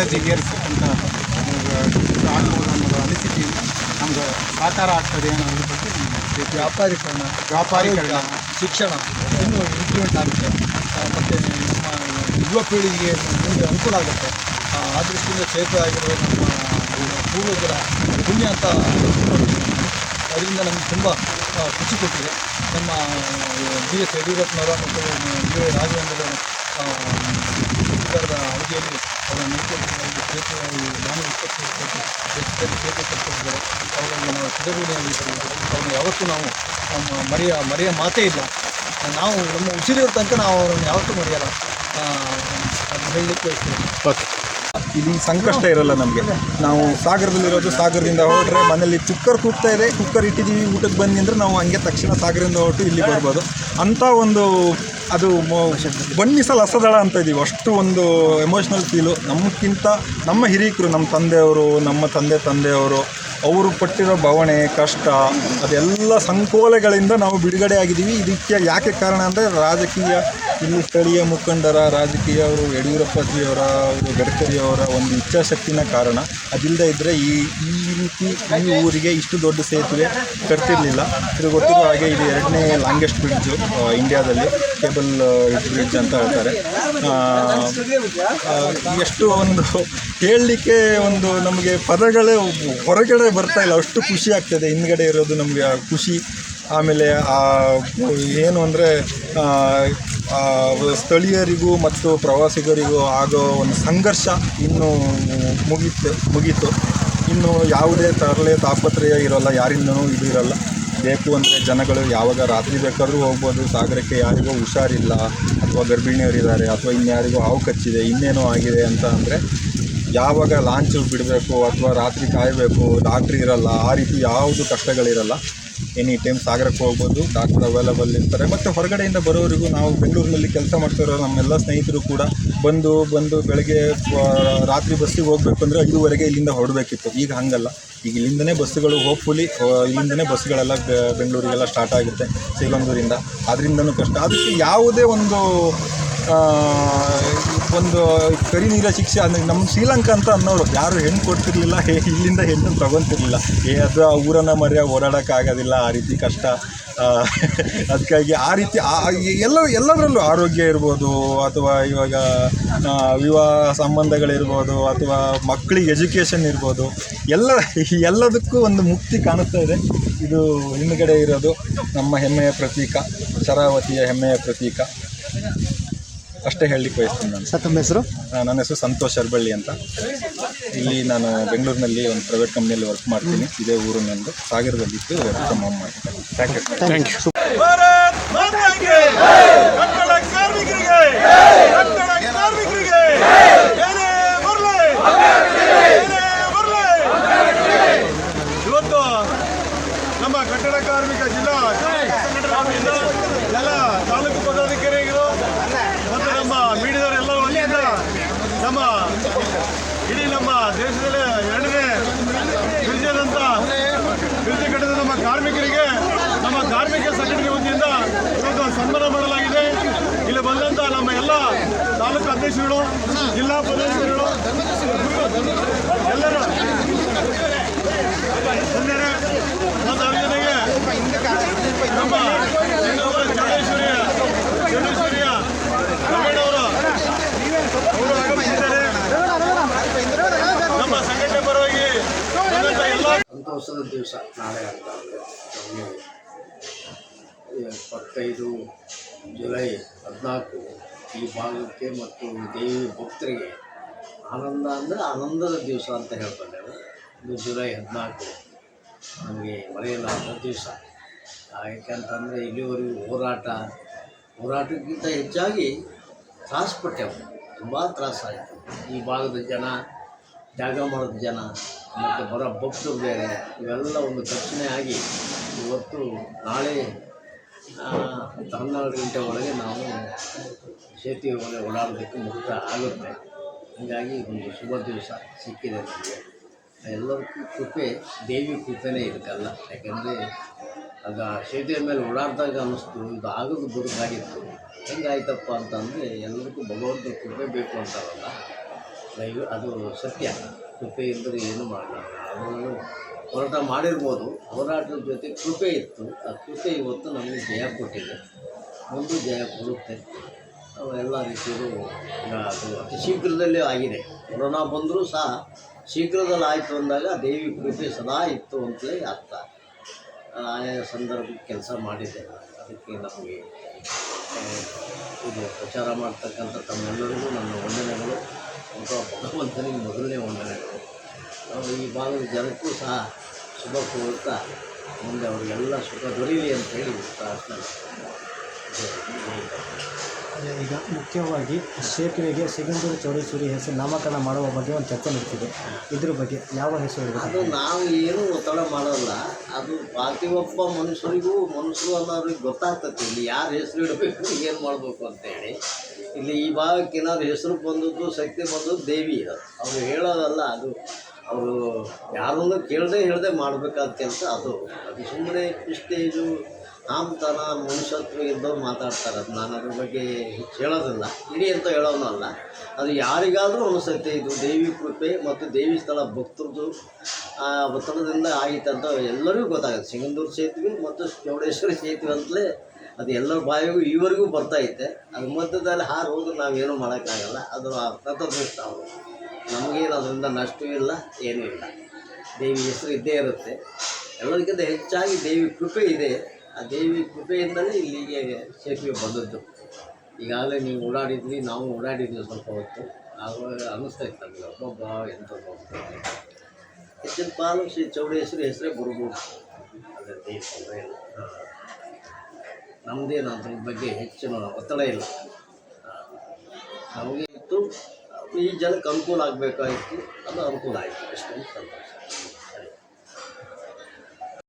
ಬದಿಗೇರಿಸಕ್ಕಂಥ ಆಗ್ಬೋದು ಅನ್ನೋದು ಅನಿಸಿಕೆ ನಮ್ಗೆ ಸಾಕಾರ ಆಗ್ತದೆ ಅನ್ನೋದ್ರ ಬಗ್ಗೆ ವ್ಯಾಪಾರೀಕರಣ ಶಿಕ್ಷಣ ಇನ್ನೂ ಇಂಪ್ಲಿಮೆಂಟ್ ಆಗುತ್ತೆ ಮತ್ತು ನಮ್ಮ ಯುವ ಪೀಳಿಗೆಗೆ ಮುಂದೆ ಅನುಕೂಲ ಆಗುತ್ತೆ. ಆ ದೃಷ್ಟಿಯಿಂದ ಚೇತ ಆಗಿರೋ ನಮ್ಮ ಪೂರ್ವಜರ ಪುಣ್ಯ ಅಂತ ಅದರಿಂದ ನಮಗೆ ತುಂಬ ಖುಷಿ ಕೊಟ್ಟಿದೆ. ನಮ್ಮ BS ಯಡಿಯೂರಪ್ಪನವರ ಮತ್ತು UA ರಾಘವೇಂದ್ರ ಸರ್ಕಾರದ ಅವಧಿಯಲ್ಲಿ ಅವರ ನೇತೃತ್ವದಲ್ಲಿ ನಾನು 20 ಕೋಟಿ ಚೇತು ಕಟ್ಟಿದ್ದಾರೆ. ಅವರಿಗೆ ನಾವು ಚಿರಋಣಿಯಾಗಿದ್ದಾರೆ. ಅವ್ರನ್ನ ಯಾವತ್ತೂ ನಾವು ಮರೆಯ ಮಾತೇ ಇಲ್ಲ. ನಾವು ನಮ್ಮ ಉಸಿರಿರೋ ತನಕ ನಾವು ಅವರನ್ನು ಯಾವತ್ತೂ ಮರೆಯಲ್ಲ. ಅದು ಹೇಳಲಿಕ್ಕೆ ಓಕೆ. ಇಲ್ಲಿ ಸಂಕಷ್ಟ ಇರಲ್ಲ ನಮಗೆ. ನಾವು ಸಾಗರದಲ್ಲಿರೋದು, ಸಾಗರದಿಂದ ಹೊರಟ್ರೆ ಮನೇಲಿ ಕುಕ್ಕರ್ ಕೂಗ್ತಾ ಇದೆ, ಕುಕ್ಕರ್ ಇಟ್ಟಿದ್ದೀವಿ ಊಟಕ್ಕೆ ಬನ್ನಿ ಅಂದರೆ ನಾವು ಹಂಗೆ ತಕ್ಷಣ ಸಾಗರದಿಂದ ಹೊರಟು ಇಲ್ಲಿ ಬರ್ಬೋದು. ಅಂಥ ಒಂದು ಅದು ಬಣ್ಣಿಸಲು ಹಸದಳ ಅಂತ ಇದ್ದೀವಿ. ಅಷ್ಟು ಒಂದು ಎಮೋಷ್ನಲ್ ಫೀಲು. ನಮಗಿಂತ ನಮ್ಮ ಹಿರೀಕರು, ನಮ್ಮ ತಂದೆಯವರು, ನಮ್ಮ ತಂದೆಯವರು ಅವರು ಪಟ್ಟಿರೋ ಬವಣೆ ಕಷ್ಟ ಅದೆಲ್ಲ ಸಂಕೋಲೆಗಳಿಂದ ನಾವು ಬಿಡುಗಡೆ ಆಗಿದ್ದೀವಿ. ಇದಕ್ಕೆ ಯಾಕೆ ಕಾರಣ ಅಂದರೆ ರಾಜಕೀಯ, ಇಲ್ಲಿ ಸ್ಥಳೀಯ ಮುಖಂಡರ ರಾಜಕೀಯ ಅವರು ಯಡಿಯೂರಪ್ಪಜಿಯವರ, ಅವರು ಗಡ್ಕರಿಯವರ ಒಂದು ಇಚ್ಛಾಶಕ್ತಿನ ಕಾರಣ. ಅದಿಲ್ಲದೆ ಇದ್ದರೆ ಈ ರೀತಿ ಈ ಊರಿಗೆ ಇಷ್ಟು ದೊಡ್ಡ ಸೇತುವೆ ಕಟ್ತಿರಲಿಲ್ಲ. ಇದು ಗೊತ್ತಿರೋ ಹಾಗೆ ಇದು 2ನೇ ಲಾಂಗೆಸ್ಟ್ ಬ್ರಿಡ್ಜು ಇಂಡಿಯಾದಲ್ಲಿ, ಕೇಬಲ್ ಬ್ರಿಡ್ಜ್ ಅಂತ ಹೇಳ್ತಾರೆ. ಎಷ್ಟು ಒಂದು ಹೇಳಲಿಕ್ಕೆ ಒಂದು ನಮಗೆ ಪದಗಳೇ ಹೊರಗಡೆ ಬರ್ತಾ ಇಲ್ಲ, ಅಷ್ಟು ಖುಷಿ ಆಗ್ತದೆ. ಹಿಂದ್ಗಡೆ ಇರೋದು ನಮಗೆ ಖುಷಿ. ಆಮೇಲೆ ಏನು ಅಂದರೆ ಸ್ಥಳೀಯರಿಗೂ ಮತ್ತು ಪ್ರವಾಸಿಗರಿಗೂ ಆಗೋ ಒಂದು ಸಂಘರ್ಷ ಇನ್ನೂ ಮುಗೀತು. ಇನ್ನು ಯಾವುದೇ ತರಲೆ ತಾಪತ್ರಯ ಇರೋಲ್ಲ, ಯಾರಿಂದನೂ ಇದು ಇರೋಲ್ಲ. ಬೇಕು ಅಂದರೆ ಜನಗಳು ಯಾವಾಗ ರಾತ್ರಿ ಬೇಕಾದರೂ ಹೋಗ್ಬೋದು. ಸಾಗರಕ್ಕೆ ಯಾರಿಗೋ ಹುಷಾರಿಲ್ಲ ಅಥವಾ ಗರ್ಭಿಣಿಯರಿದ್ದಾರೆ ಅಥವಾ ಇನ್ಯಾರಿಗೋ ಹಾವು ಕಚ್ಚಿದೆ, ಇನ್ನೇನೋ ಆಗಿದೆ ಅಂತ ಅಂದರೆ ಯಾವಾಗ ಲಾಂಚು ಬಿಡಬೇಕು ಅಥವಾ ರಾತ್ರಿ ಕಾಯಬೇಕು, ಡಾಕ್ಟ್ರ್ ಇರೋಲ್ಲ, ಆ ರೀತಿ ಯಾವುದು ಕಷ್ಟಗಳಿರಲ್ಲ. ಎನಿ ಟೈಮ್ ಸಾಗರಕ್ಕೆ ಹೋಗ್ಬೋದು, ಡಾಕ್ಟರ್ ಅವೈಲಬಲ್ ಇರ್ತಾರೆ. ಮತ್ತು ಹೊರಗಡೆಯಿಂದ ಬರೋರಿಗೂ ನಾವು ಬೆಂಗಳೂರಿನಲ್ಲಿ ಕೆಲಸ ಮಾಡ್ತಿರೋ ನಮ್ಮೆಲ್ಲ ಸ್ನೇಹಿತರು ಕೂಡ ಬಂದು ಬೆಳಗ್ಗೆ ರಾತ್ರಿ ಬಸ್ಸಿಗೆ ಹೋಗಬೇಕು ಅಂದರೆ 5:30 ಇಲ್ಲಿಂದ ಹೊರಡಬೇಕಿತ್ತು. ಈಗ ಹಾಗಲ್ಲ. ಈಗ ಇಲ್ಲಿಂದನೇ ಬಸ್ಸುಗಳು ಹೋಪ್ಫುಲಿ ಇಲ್ಲಿಂದನೇ ಬಸ್ಸುಗಳೆಲ್ಲ ಬೆಂಗಳೂರಿಗೆಲ್ಲ ಸ್ಟಾರ್ಟ್ ಆಗುತ್ತೆ ಸಿಗಂದೂರಿಂದ. ಅದರಿಂದನೂ ಕಷ್ಟ. ಅದಕ್ಕೆ ಯಾವುದೇ ಒಂದು ಕರಿ ನೀರ ಶಿಕ್ಷೆ ಅಂದರೆ ನಮ್ಮ ಶ್ರೀಲಂಕಾ ಅಂತ ಅನ್ನೋರು ಯಾರು ಹೆಣ್ಣು ಕೊಡ್ತಿರ್ಲಿಲ್ಲ, ಇಲ್ಲಿಂದ ಹೆಣ್ಣು ತಗೊತಿರ್ಲಿಲ್ಲ. ಅದು ಊರನ್ನ ಮರ್ಯಾಗ ಓಡಾಡೋಕ್ಕಾಗೋದಿಲ್ಲ, ಆ ರೀತಿ ಕಷ್ಟ. ಅದಕ್ಕಾಗಿ ಆ ರೀತಿ ಎಲ್ಲದರಲ್ಲೂ ಆರೋಗ್ಯ ಇರ್ಬೋದು, ಅಥವಾ ಇವಾಗ ವಿವಾಹ ಸಂಬಂಧಗಳಿರ್ಬೋದು, ಅಥವಾ ಮಕ್ಕಳಿಗೆ ಎಜುಕೇಷನ್ ಇರ್ಬೋದು, ಎಲ್ಲದಕ್ಕೂ ಒಂದು ಮುಕ್ತಿ ಕಾಣಿಸ್ತಾ ಇದೆ. ಇದು ಹಿಂದುಗಡೆ ಇರೋದು ನಮ್ಮ ಹೆಮ್ಮೆಯ ಪ್ರತೀಕ, ಶರಾವತಿಯ ಹೆಮ್ಮೆಯ ಪ್ರತೀಕ. ಅಷ್ಟೇ ಹೇಳಲಿಕ್ಕೆ ಬಯಸ್ತೀನಿ ನಾನು. ಸರ್, ತಮ್ಮ ಹೆಸರು? ನನ್ನ ಹೆಸರು ಸಂತೋಷ್ ಅರ್ಬಳ್ಳಿ ಅಂತ. ಇಲ್ಲಿ ನಾನು ಬೆಂಗಳೂರಿನಲ್ಲಿ ಒಂದು ಪ್ರೈವೇಟ್ ಕಂಪ್ನಿಯಲ್ಲಿ ವರ್ಕ್ ಮಾಡ್ತೀನಿ. ಇದೇ ಊರು ನಂದು. ಸಾಗರದಲ್ಲಿದ್ದು ವರ್ಕ್ ಫ್ರಮ್ ಹೋಮ್ ಮಾಡ್ತೀನಿ. Thank you. ಇವತ್ತು ನಮ್ಮ ಕಟ್ಟಡ ಕಾರ್ಮಿಕ ಜಿಲ್ಲಾ ಎಲ್ಲ ತಾಲೂಕು ಪದಾಧಿಕಾರಿಗಳು ಮತ್ತು ನಮ್ಮ ಮೀಡಿಯಾದವರೆಲ್ಲರ ವತಿಯಿಂದ ನಮ್ಮ ಇಡೀ ನಮ್ಮ ದೇಶದಲ್ಲೇ 2ನೇ ಬ್ರಿಡ್ಜ್ ಕಟ್ಟಿದ ನಮ್ಮ ಕಾರ್ಮಿಕರಿಗೆ, ನಮ್ಮ ಕಾರ್ಮಿಕ ಸಂಘಟನೆ ವತಿಯಿಂದ ಇವತ್ತು ಸನ್ಮಾನ ಮಾಡಲಾಗಿದೆ. ಇಲ್ಲಿ ಬಂದಂಥ ನಮ್ಮ ಎಲ್ಲ ತಾಲೂಕು ಅಧ್ಯಕ್ಷರುಗಳು, ಜಿಲ್ಲಾ ಪದಾಧಿಕಾರಿಗಳು ಎಲ್ಲರೂ ಬಂದರೆ ಮತ್ತು ಅವ್ರ ಜೊತೆಗೆ ನಮ್ಮ ಚಂಡೇಶ್ವರಿಯ ರಮೇಣವರು ಅವರು ಆಗಮಿಸಿದ್ದಾರೆ. ನಮ್ಮ ಸಂಘಟನೆ ಪರವಾಗಿ ಎಲ್ಲ ಸಂತೋಷದ ದಿವಸ ನಾಳೆ ಅಂತ ಅಂದರೆ ನಮಗೆ 25 ಜುಲೈ 14 ಈ ಭಾಗಕ್ಕೆ ಮತ್ತು ದೇವಿ ಭಕ್ತರಿಗೆ ಆನಂದ ಅಂದರೆ ಆನಂದದ ದಿವಸ ಅಂತ ಹೇಳ್ಕೊಂಡೇವೆ. ಇದು ಜುಲೈ 14 ನಮಗೆ ಮರೆಯಲಾದ ದಿವಸ. ಯಾಕೆಂತಂದರೆ ಇಲ್ಲಿವರೆಗೂ ಹೋರಾಟಕ್ಕಿಂತ ಹೆಚ್ಚಾಗಿ ತ್ರಾಸಪಟ್ಟೆವು. ತುಂಬ ತ್ರಾಸಾಯಿತು. ಈ ಭಾಗದ ಜನ, ತ್ಯಾಗ ಮಾಡೋದ ಜನ ಮತ್ತು ಬರೋ ಭಕ್ತರು ಬೇರೆ, ಇವೆಲ್ಲ ಒಂದು ಘರ್ಷಣೆ ಆಗಿ ಇವತ್ತು ನಾಳೆ 12 ಗಂಟೆ ಒಳಗೆ ನಾವು ಸೇತುವೆ ಒಳಗೆ ಓಡಾಡೋದಕ್ಕೆ ಮುಕ್ತ ಆಗುತ್ತೆ. ಹೀಗಾಗಿ ಒಂದು ಶುಭ ದಿವಸ ಸಿಕ್ಕಿದೆ ನಮಗೆ. ಎಲ್ಲರಿಗೂ ಕೃಪೆ, ದೇವಿ ಕೃಪೆನೇ ಇದಕ್ಕಲ್ಲ. ಯಾಕೆಂದರೆ ಆಗ ಸೇತುವೆ ಮೇಲೆ ಓಡಾಡಿದಾಗ ಅನ್ನಿಸ್ತು ಇದು ಆಗೋದು ಬದುಕಾಗಿತ್ತು. ಹೆಂಗಾಯ್ತಪ್ಪ ಅಂತಂದರೆ ಎಲ್ಲರಿಗೂ ಭಗವಂತ ಕೃಪೆ ಬೇಕು ಅಂತಾರಲ್ಲ, ಅದು ಸತ್ಯ. ಕೃಪೆ ಇದ್ದರೆ ಏನು ಮಾಡಲ್ಲ. ಅದನ್ನು ಹೋರಾಟ ಮಾಡಿರ್ಬೋದು, ಹೋರಾಟದ ಜೊತೆ ಕೃಪೆ ಇತ್ತು. ಆ ಕೃಪೆ ಇವತ್ತು ನಮಗೆ ಜಯ ಕೊಟ್ಟಿದೆ, ಮುಂದೆ ಜಯ ಕೊಡುತ್ತೆ. ಎಲ್ಲ ರೀತಿಯಲ್ಲೂ ಅದು ಅತಿ ಶೀಘ್ರದಲ್ಲೇ ಆಗಿದೆ. ಕೊರೋನಾ ಬಂದರೂ ಸಹ ಶೀಘ್ರದಲ್ಲಿ ಆಯಿತು ಅಂದಾಗ ದೇವಿ ಕೃಪೆ ಸದಾ ಇತ್ತು ಅಂತಲೇ ಅರ್ಥ. ಆಯಾ ಸಂದರ್ಭಕ್ಕೆ ಕೆಲಸ ಮಾಡಿದೆ. ಅದಕ್ಕೆ ನಮಗೆ ಇದು ಪ್ರಚಾರ ಮಾಡ್ತಕ್ಕಂಥ ತಮ್ಮೆಲ್ಲರಿಗೂ ನನ್ನ ವಂದನೆಗಳು. ಭಗವಂತನಿಗೆ ಮೊದಲನೇ ವಂದನೆಗಳು. ನಾವು ಈ ಭಾಗದ ಜನಕ್ಕೂ ಸಹ ಶುಭ ಕೋರುತ್ತಾ ಮುಂದೆ ಅವರಿಗೆಲ್ಲ ಸುಖ ದೊರೆಯಲಿ ಅಂತೇಳಿ ಪ್ರಾರ್ಥನೆ. ಈಗ ಮುಖ್ಯವಾಗಿ ಸೇತುವೆಗೆ ಸಿಗಂದೂರು ಚೌಡೇಶ್ವರಿ ಹೆಸರು ನಾಮಕರಣ ಮಾಡುವ ಬಗ್ಗೆ ಒಂದು ಚರ್ಚೆ ನಡೀತಿದೆ. ಇದ್ರ ಬಗ್ಗೆ ಯಾವ ಹೆಸರು? ಅದು ನಾವು ಏನೂ ಒತ್ತಡ ಮಾಡೋಲ್ಲ. ಅದು ಪ್ರತಿಯೊಬ್ಬ ಮನುಷ್ಯರು ಅನ್ನೋರಿಗೆ ಗೊತ್ತಾಗ್ತದೆ ಇಲ್ಲಿ ಯಾರು ಹೆಸರು ಇಡಬೇಕು, ಏನು ಮಾಡಬೇಕು ಅಂತೇಳಿ. ಇಲ್ಲಿ ಈ ಭಾಗಕ್ಕೆ ಏನಾದ್ರು ಹೆಸರು ಬಂದದ್ದು, ಶಕ್ತಿ ಬಂದದ್ದು ದೇವಿ ಇರೋದು. ಅವರು ಹೇಳೋದಲ್ಲ, ಅದು ಅವರು ಯಾರನ್ನು ಹೇಳದೆ ಮಾಡಬೇಕಾದ ಕೆಲಸ ಅದು. ಸುಮ್ಮನೆ ಪ್ರಿಸ್ಟೇಜು, ನಾಮತನ, ಮನುಷ್ಯತ್ವ ಇದ್ದವ್ರು ಮಾತಾಡ್ತಾರೆ. ಅದು ನಾನು ಅದ್ರ ಬಗ್ಗೆ ಹೇಳೋದಿಲ್ಲ, ಇಡೀ ಅಂತ ಹೇಳೋನಲ್ಲ. ಅದು ಯಾರಿಗಾದರೂ ಅನಿಸುತ್ತೆ ಇದು ದೇವಿ ಕೃಪೆ ಮತ್ತು ದೇವಿ ಸ್ಥಳ ಭಕ್ತರದ್ದು ಒತ್ತಡದಿಂದ ಆಗಿತ್ತಂತ ಎಲ್ಲರಿಗೂ ಗೊತ್ತಾಗುತ್ತೆ. ಸಿಗಂದೂರು ಸೇತುವೆ ಮತ್ತು ಚೌಡೇಶ್ವರಿ ಸೇತುವೆ ಅಂತಲೇ ಅದು ಎಲ್ಲರ ಬಾಯಿಗೂ ಈವರೆಗೂ ಬರ್ತೈತೆ. ಅದ್ರ ಮಧ್ಯದಲ್ಲಿ ಹಾರು ಹೋದ್ರೆ ನಾವೇನೂ ಮಾಡೋಕ್ಕಾಗಲ್ಲ. ಅದು ತತ್ವದೃಷ್ಟ. ಅವರು ನಮಗೇನು ಅದರಿಂದ ನಷ್ಟವೂ ಇಲ್ಲ, ಏನೂ ಇಲ್ಲ. ದೇವಿ ಹೆಸರು ಇದ್ದೇ ಇರುತ್ತೆ. ಎಲ್ಲದಕ್ಕಿಂತ ಹೆಚ್ಚಾಗಿ ದೇವಿ ಕೃಪೆ ಇದೆ. ಆ ದೇವಿ ಕೃಪೆಯಿಂದಲೇ ಇಲ್ಲಿಗೆ ಸೇತುವೆ ಬಂದದ್ದು. ಈಗಾಗಲೇ ನೀವು ಓಡಾಡಿದ್ವಿ, ನಾವು ಓಡಾಡಿದ್ವಿ ಸ್ವಲ್ಪ ಹೊತ್ತು. ಆವಾಗ ಅನ್ನಿಸ್ತಾ ಇತ್ತು ನಮಗೆ, ಒಬ್ಬೊಬ್ಬ ಎಂಥದ್ದು ಹೆಚ್ಚಿನ ಪಾಲು ಶ್ರೀ ಚೌಡೇಶ್ವರಿ ಹೆಸರೇ ಬರ್ಬೋದು. ಅದರಲ್ಲಿ ತೊಂದರೆ ಇಲ್ಲ. ನಮ್ಮದೇನು ಅದ್ರ ಬಗ್ಗೆ ಹೆಚ್ಚಿನ ಒತ್ತಡ ಇಲ್ಲ. ನಮಗೆ ಇತ್ತು, ಈ ಜನಕ್ಕೆ ಅನುಕೂಲ ಆಗಬೇಕಾಗಿತ್ತು, ಅದು ಅನುಕೂಲ ಆಯಿತು. ಅಷ್ಟೇ ಸಂತೋಷ.